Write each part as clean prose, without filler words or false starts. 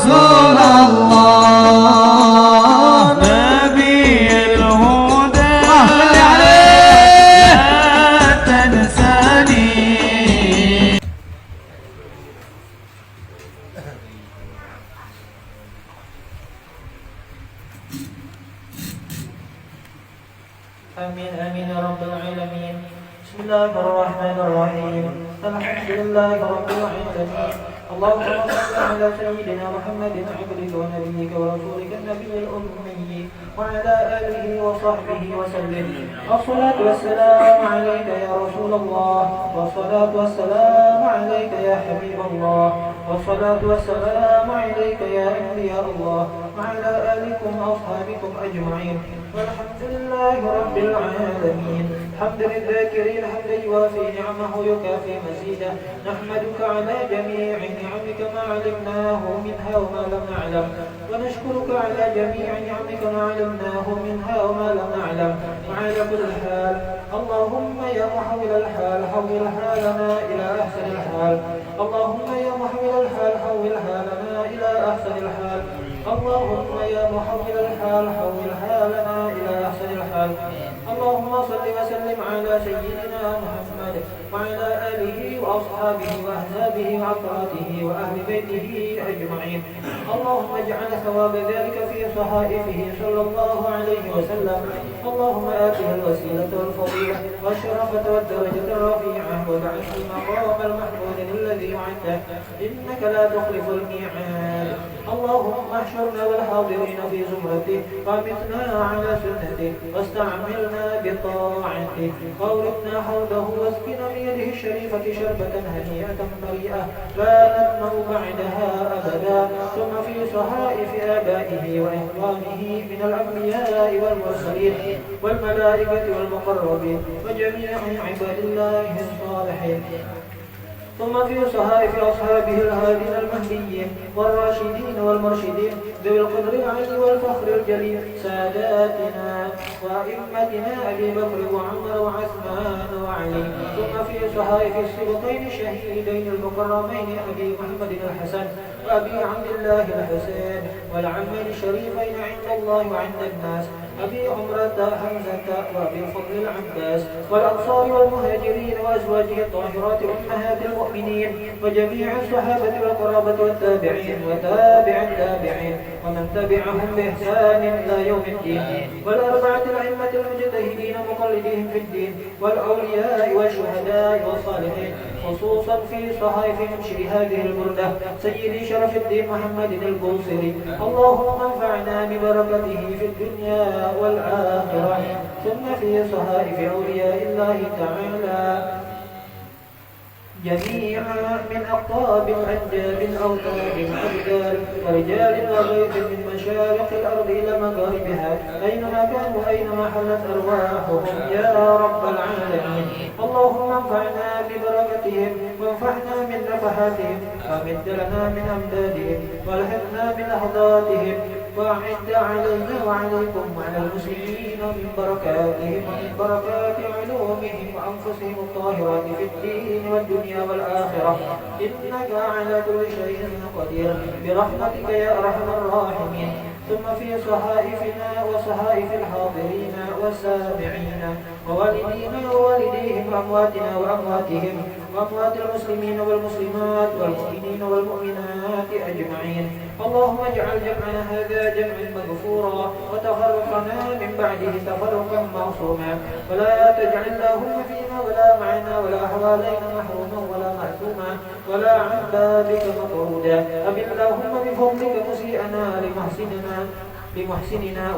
رسول الله نبي الهدى لا تنساني. آمين آمين يا رب العالمين. بسم الله الرحمن الرحيم. الحمد لله رب العالمين. اللهم صل على سيدنا محمد عبدك ونبيك ورسولك النبي الأمي وعلى آله وصحبه وسلم. الصلاة والسلام عليك يا رسول الله، والصلاة والسلام عليك يا حبيب الله، والصلاة والسلام عليك يا أنبياء الله وعلى آلكم وأصحابكم أجمعين. والحمد لله رب العالمين. حمد للذاكرين حمدا يوافي نعمه يكافي مزيدا. نحمدك على جميع نعمك ما علمناه منها وما لم نعلم، ونشكرك على جميع نعمك ما علمناه منها وما لم نعلم. وعلى كل حال اللهم يا محول الحال حول حالنا إلى أحسن الحال. اللهم يا محول الحال حول حالنا إلى أحسن الحال. اللهم يا محول الحال حول حالنا إلى أحسن الحال. اللهم صل وسلم على سيدنا محمد وعلى آله وأصحابه وأحزابه وعطراته وأهل بيته أجمعين. اللهم اجعل ثواب ذلك في صحائفه صلى الله عليه وسلم. اللهم آته الوسيلة والفضيلة والشرفة والدرجة الرفيعة وبعثه المقام المحمود الذي وعدته إنك لا تخلف الميعاد. اللهم احشرنا والحاضرين في زمرته وامتنا على سنته واستعملنا بطاعته واوردنا حوضه واسقنا بيده الشريفة شربة هنيئة مريئة لا نظمأ بعدها أبدا. ثم في صحائف آبائه وإخوانه من الأنبياء والمرسلين والملائكة والمقربين وجميع عباد الله الصالحين. ثم في صحائف أصحابه الهادين المهديين والراشدين والمرشدين ذوي القدر العلي والفخر الجليل ساداتنا وأئمتنا أبي بكر وعمر وعثمان وعلي. ثم في صحائف السبطين الشهيدين المكرمين أبي محمد الحسن وأبي عبد الله الحسين والعمين الشريفين عند الله وعند الناس أبي عمرة حمزة وأبي الفضل العباس والأنصار والمهاجرين وأزواجه الطاهرات أمهات المؤمنين وجميع الصحابة والقرابة والتابعين وتابع التابعين ومن تبعهم بإحسان إلى يوم الدين والأربعة الأئمة المجتهدين مقلدين في الدين والأولياء والشهداء والصالحين. خصوصا في صحائف منشر هذه البردة سيدي شرف الدين محمد البوصيري. اللهم انفعنا ببركته في الدنيا والآخرة. ثم في صحائف أولياء الله تعالى جميعا من أقطاب الأنجاب الأوتاد الأبدال ورجال وغيث من مشارق الأرض إلى مغاربها أينما كانوا أينما حلت أرواحهم يا رب العالمين. اللهم انفعنا ببركتهم وانفعنا من نفحاتهم ومد لنا من أمدادهم والحقنا من لحظاتهم وأعد علينا وعليكم وعلى المسلمين من بركاتهم ومن بركات علومهم وأنفسهم الطاهرات في الدين والدنيا والآخرة إنك على كل شيء قدير برحمتك يا أرحم الراحمين. ثم في صحائفنا وصحائف الحاضرين والسامعين ووالدينا ووالديهم وأمواتنا وأمواتهم وأموات المسلمين والمسلمات والمؤمنين والمؤمنات أجمعين. اللهم اجعل جمعنا هذا جمعا مغفورا وتفرقنا من بعده تفرقا معصوما ولا تجعل اللهم فينا ولا معنا ولا حوالينا محروما ولا معصوما ولا عن بابك مطرودا. أبن اللهم بفضلك مسيئنا لمحسننا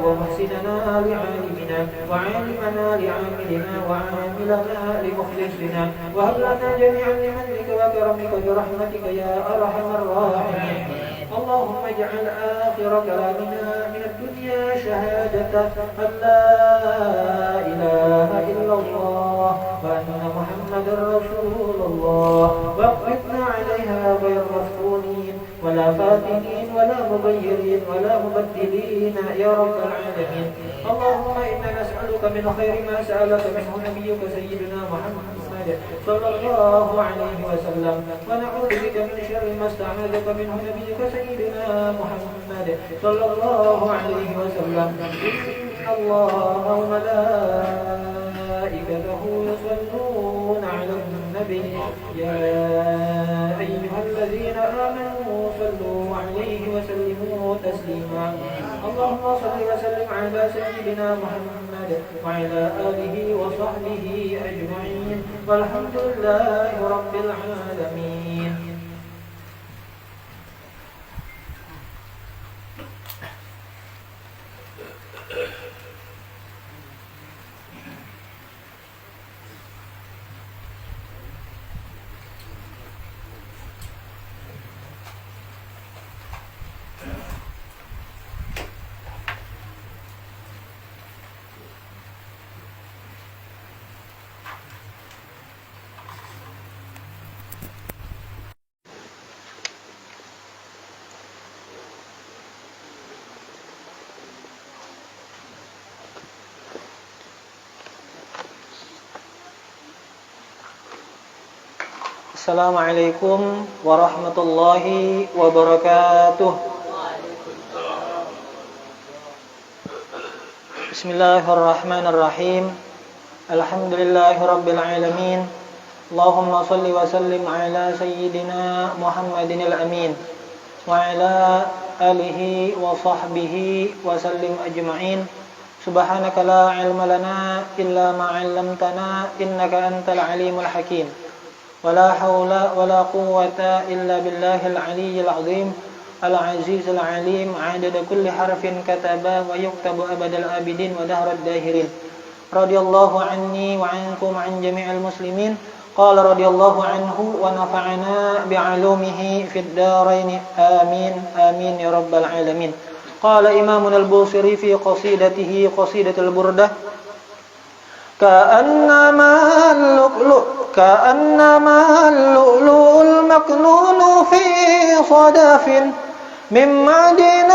ومحسننا لعالمنا وعالمنا لعاملنا وعاملنا لمخلصنا وهب لنا جميعا لمنك وكرمك برحمتك يا أرحم الراحمين. اللهم اجعل آخر كلامنا من الدنيا شهادة أن لا إله إلا الله وأن محمدا رسول الله واقبضنا عليها غير مفتونين ولا فاتنين ولا مغيرين ولا مبدلين يا رب العالمين. اللهم إنا نسألك من خير ما سألك منه نبيك سيدنا محمد محمد صلى الله عليه وسلم ونعوذ بك من شر ما استعاذك منه نبيك سيدنا محمد صلى الله عليه وسلم إن الله وملائكته يصلون على النبي يا أيها الذين آمنوا صلوا عليه وسلموا تسليما اللهم صل وسلم على سيدنا محمد وعلى آله وصحبه أجمعين والحمد لله رب العالمين. Assalamualaikum warahmatullahi wabarakatuh. Bismillahirrahmanirrahim. Alhamdulillahirabbil alamin. Allahumma shalli wa sallim ala sayyidina Muhammadin al-amin wa ala alihi wa sahbihi wa sallim ajma'in. Subhanaka la ilma lana illa ma 'allamtana innaka antal alimul hakim. ولا حول ولا قوة إلا بالله العلي العظيم العزيز العليم عدد كل حرف كتبا ويكتب أبد الآبدين ودهر الداهرين رضي الله عني وعنكم عن جميع المسلمين قال رضي الله عنه ونفعنا بعلومه في الدارين آمين آمين يا رب العالمين. قال إمامنا البوصيري في قصيدته قصيدة البردة كأنما اللؤلؤ المكنون في صدف من معدن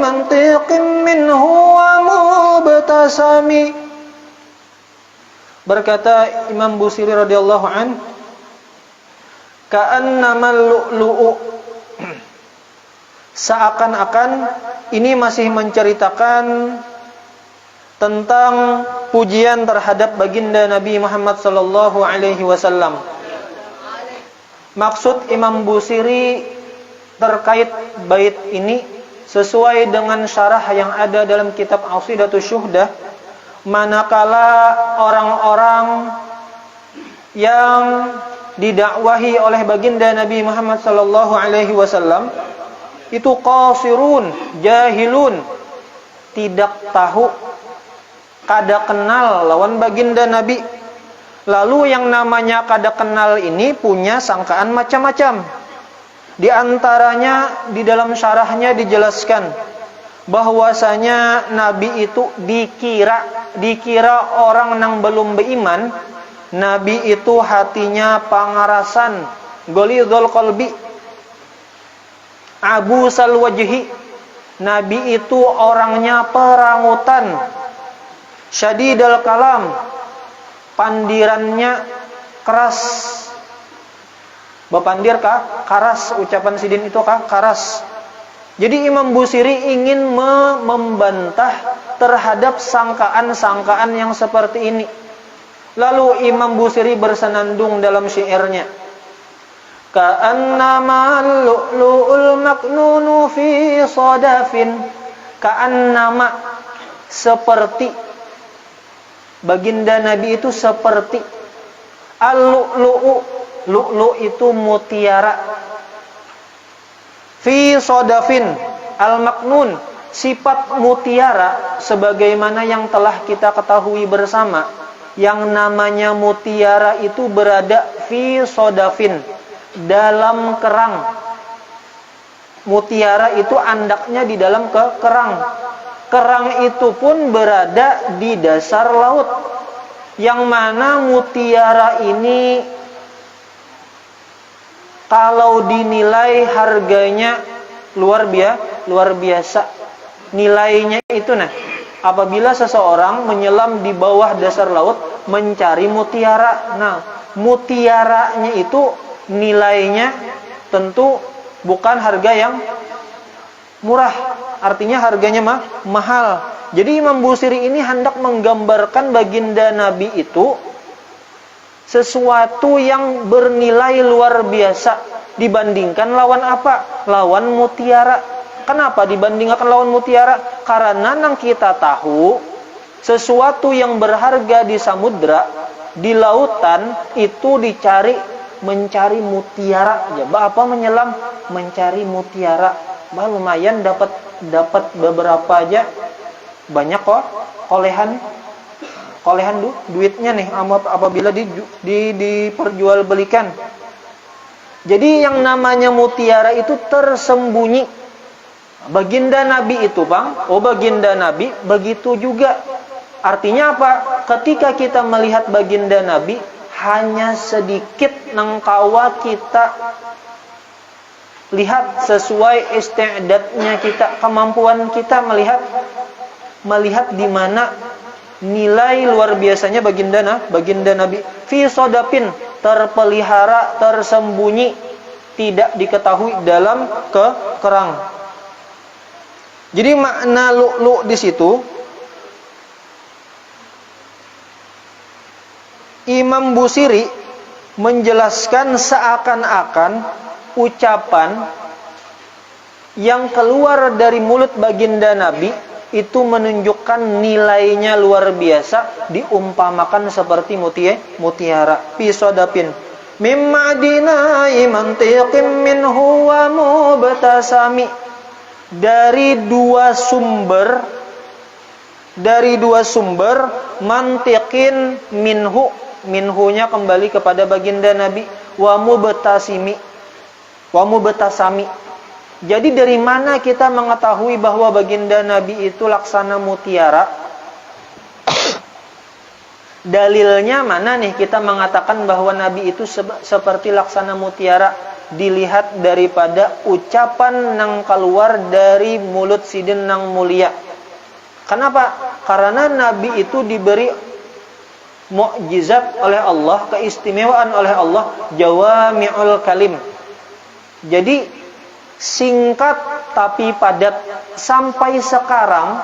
منطق منه ومبتسم. Berkata Imam Busiri radhiyallahu an, ka'annamal lu'lu'u, seakan-akan ini masih menceritakan tentang pujian terhadap baginda Nabi Muhammad sallallahu alaihi wasallam. Maksud Imam Busiri terkait bait ini sesuai dengan syarah yang ada dalam kitab Aqidatus Syuhdah, manakala orang-orang yang didakwahi oleh baginda Nabi Muhammad sallallahu alaihi wasallam itu qasirun, jahilun, tidak tahu, kada kenal lawan baginda Nabi. Lalu yang namanya kada kenal ini punya sangkaan macam-macam. Di antaranya di dalam syarahnya dijelaskan bahwasanya Nabi itu dikira orang nang belum beriman. Nabi itu hatinya pangarasan, ghalidhul qalbi, abusal wajhi. Nabi itu orangnya perangutan, syadidul kalam, pandirannya keras. Bapandir kah? Karas. Ucapan sidin itu kah? Karas. Jadi Imam Busiri ingin membantah terhadap sangkaan-sangkaan yang seperti ini. Lalu Imam Busiri bersenandung dalam syairnya, ka'annamal lu'lu'ul maknunu fi sadafin. Ka'annama, seperti, baginda Nabi itu seperti. Al-lu'lu'u, lu'lu' itu mutiara. Fi sadafin, al-maknun, sifat mutiara sebagaimana yang telah kita ketahui bersama. Yang namanya mutiara itu berada fi sadafin, dalam kerang. Mutiara itu andaknya di dalam kerang. Kerang itu pun berada di dasar laut. Yang mana mutiara ini kalau dinilai harganya luar biasa. Nilainya itu apabila seseorang menyelam di bawah dasar laut mencari mutiara, mutiaranya itu nilainya tentu bukan harga yang murah, artinya harganya mahal. Jadi Imam Busiri ini hendak menggambarkan baginda Nabi itu sesuatu yang bernilai luar biasa dibandingkan lawan apa? Lawan mutiara. Kenapa dibandingkan lawan mutiara? Karena nang kita tahu sesuatu yang berharga di samudra, di lautan itu mencari mutiara aja. Apa menyelam mencari mutiara. Lumayan dapat beberapa aja. Banyak kok kolehan duitnya nih apabila diperjualbelikan. Jadi yang namanya mutiara itu tersembunyi. Baginda Nabi itu, Bang, baginda Nabi begitu juga. Artinya apa? Ketika kita melihat baginda Nabi, hanya sedikit nangkawa kita lihat sesuai isti'dadnya kita, kemampuan kita melihat di mana nilai luar biasanya baginda Nabi. Fi sodapin, terpelihara, tersembunyi, tidak diketahui dalam kerang. Jadi makna lu'lu' di situ, Imam Busiri menjelaskan seakan-akan ucapan yang keluar dari mulut baginda Nabi itu menunjukkan nilainya luar biasa, diumpamakan seperti mutiara. Pisodapin mimmadinai mantiqim minhu wa mubtasami, dari dua sumber mantiqin minhunya kembali kepada baginda Nabi, wa mubtasami. Jadi dari mana kita mengetahui bahwa baginda Nabi itu laksana mutiara? Dalilnya mana nih kita mengatakan bahwa Nabi itu seperti laksana mutiara? Dilihat daripada ucapan nang keluar dari mulut sidin nang mulia. Kenapa? Karena Nabi itu diberi mukjizat oleh Allah, keistimewaan oleh Allah, jawami'ul kalim. Jadi singkat tapi padat. Sampai sekarang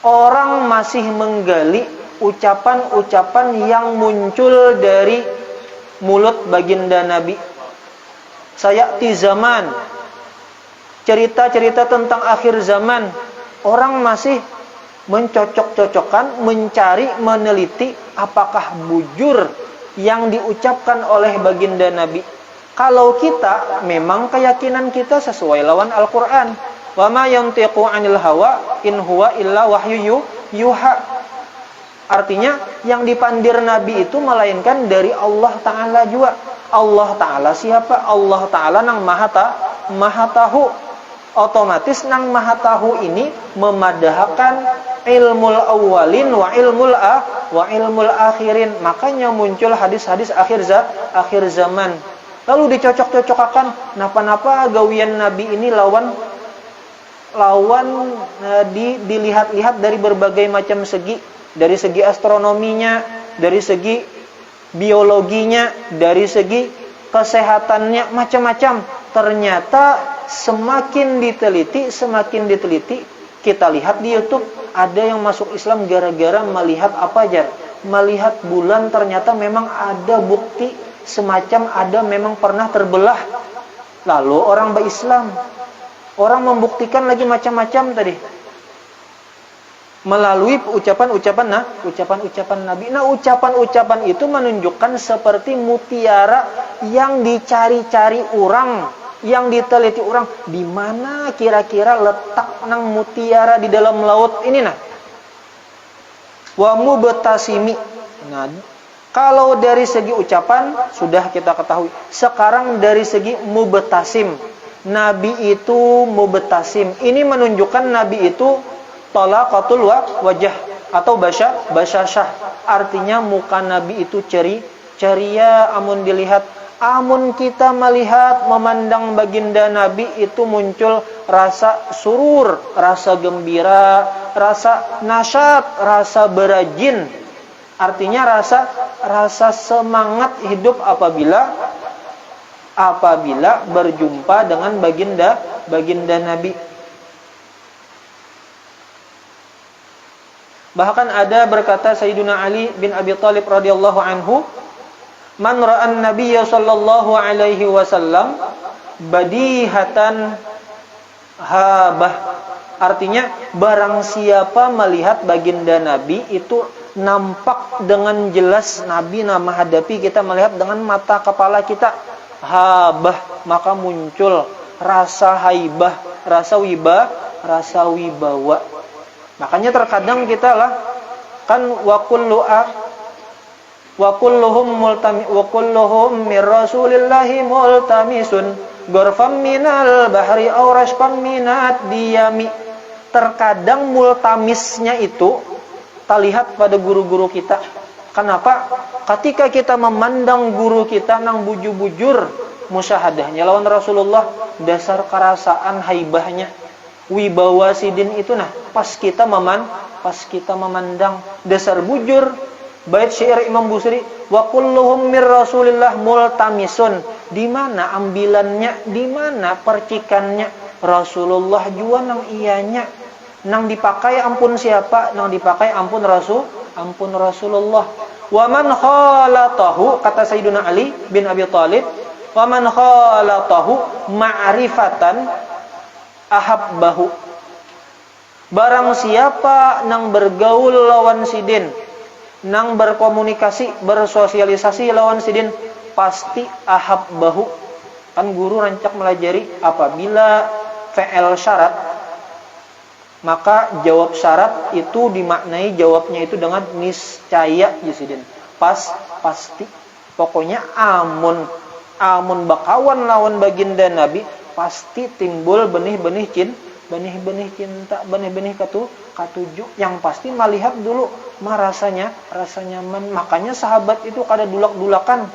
orang masih menggali ucapan-ucapan yang muncul dari mulut baginda Nabi. Sayati zaman, cerita-cerita tentang akhir zaman, orang masih mencocok-cocokkan, mencari, meneliti apakah bujur yang diucapkan oleh baginda Nabi. Kalau kita, memang keyakinan kita sesuai lawan Al-Quran. Wa ma yantiqu 'anil hawa in huwa illa wahyu yuha. Artinya yang dipandir Nabi itu melainkan dari Allah Ta'ala juga. Allah Ta'ala siapa? Allah Ta'ala nang maha tahu. Otomatis nang maha tahu ini memadahkan ilmul awalin wa ilmul akhirin. Makanya muncul hadis-hadis akhir zaman. Lalu dicocok-cocokkan, napa-napa gawian Nabi ini lawan dilihat-lihat dari berbagai macam segi, dari segi astronominya, dari segi biologinya, dari segi kesehatannya, macam-macam. Ternyata semakin diteliti, kita lihat di YouTube ada yang masuk Islam gara-gara melihat apa aja? Melihat bulan, ternyata memang ada bukti semacam ada memang pernah terbelah. Lalu orang berislam, orang membuktikan lagi macam-macam tadi melalui ucapan-ucapan Nabi. Nah, ucapan-ucapan itu menunjukkan seperti mutiara yang dicari-cari orang, yang diteliti orang. Di mana kira-kira letak nang mutiara di dalam laut ini? Nah, wa mubtasimi. Nah, kalau dari segi ucapan sudah kita ketahui. Sekarang dari segi mubtasim, Nabi itu mubtasim. Ini menunjukkan Nabi itu talaqatul wajah atau basyashah. Artinya muka Nabi itu ceria, amun dilihat. Amun kita melihat, memandang baginda Nabi itu muncul rasa surur, rasa gembira, rasa nasyat, rasa berajin. Artinya rasa semangat hidup apabila berjumpa dengan baginda Nabi. Bahkan ada berkata Sayyidina Ali bin Abi Thalib radhiyallahu anhu, "Man ra'an Nabiyya sallallahu alaihi wasallam badihatan habah." Artinya, barang siapa melihat baginda Nabi itu nampak dengan jelas Nabi menghadapi kita, melihat dengan mata kepala kita, habah, maka muncul rasa haibah, rasa wibawa. Makanya terkadang kita lah kan wa kulluhum mir rasulillahi multamisun ghurfam minal bahri aw rashfam minad diyami. Terkadang multamisnya itu kita lihat pada guru-guru kita. Kenapa? Ketika kita memandang guru kita nang bujur-bujur musyahadahnya lawan Rasulullah, dasar kerasaan haibahnya, wibawa sidin itu pas kita memandang dasar bujur. Bait syair Imam Busiri, wa kulluhum mir rasulillah multamisun. Di mana ambilannya, di mana percikannya? Rasulullah jua nang iyanya, nang dipakai ampun siapa? Nang dipakai ampun Rasulullah. Wa man khalatahu, kata Sayyidina Ali bin Abi Thalib, wa man khalatahu ma'rifatan ahabbahu. Barang siapa nang bergaul lawan sidin, nang berkomunikasi, bersosialisasi lawan sidin, pasti ahabbahu. Kan guru rancak melajari apabila fi'il syarat, maka jawab syarat itu dimaknai jawabnya itu dengan niscaya sidin. Pasti. Pokoknya amun bakawan lawan baginda Nabi, pasti timbul benih-benih cinta, benih-benih katuju. Yang pasti melihat dulu rasanya nyaman. Makanya sahabat itu kada dulak-dulakan.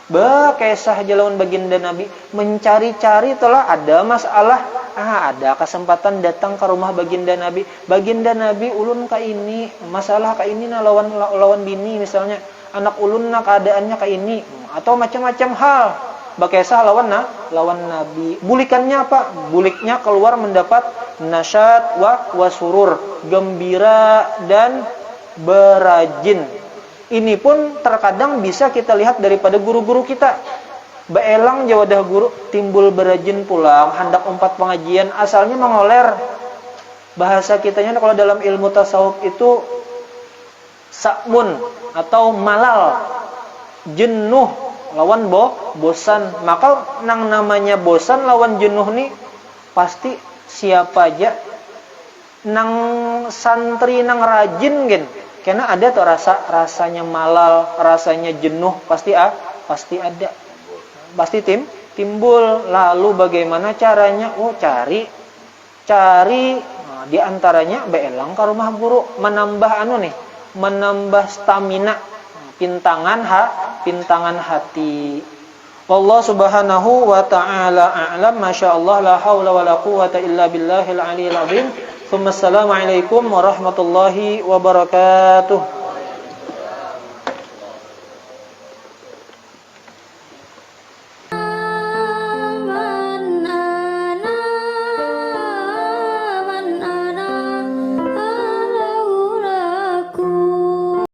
Kisah lawan baginda Nabi, mencari-cari telah ada masalah, ada kesempatan datang ke rumah baginda Nabi. Baginda Nabi ulun ka ini, masalah ka ini lawan bini misalnya, anak ulun keadaannya ka ini, atau macam-macam hal. Bakesah lawan Nabi. Bulikannya apa? Buliknya keluar mendapat nasyad wa surur, gembira dan berajin. Ini pun terkadang bisa kita lihat daripada guru-guru kita. Baelang jawadah guru timbul berajin pulang, hendak umpat pengajian, asalnya mengoler. Bahasa kitanya kalau dalam ilmu tasawuf itu sakmun atau malal, jenuh lawan bosan. Maka nang namanya bosan lawan jenuh nih pasti siapa aja nang santri nang rajin gen. Karena ada tuh rasanya malal, rasanya jenuh, pasti ada. Pasti timbul. Lalu bagaimana caranya? Cari. Di antaranya beelang ke rumah guru, menambah stamina, pintangan hati. Wallahu subhanahu wa ta'ala a'lam. Masyaallah, la haula wala quwwata illa billahil aliyil azim. Assalamualaikum warahmatullahi wabarakatuh.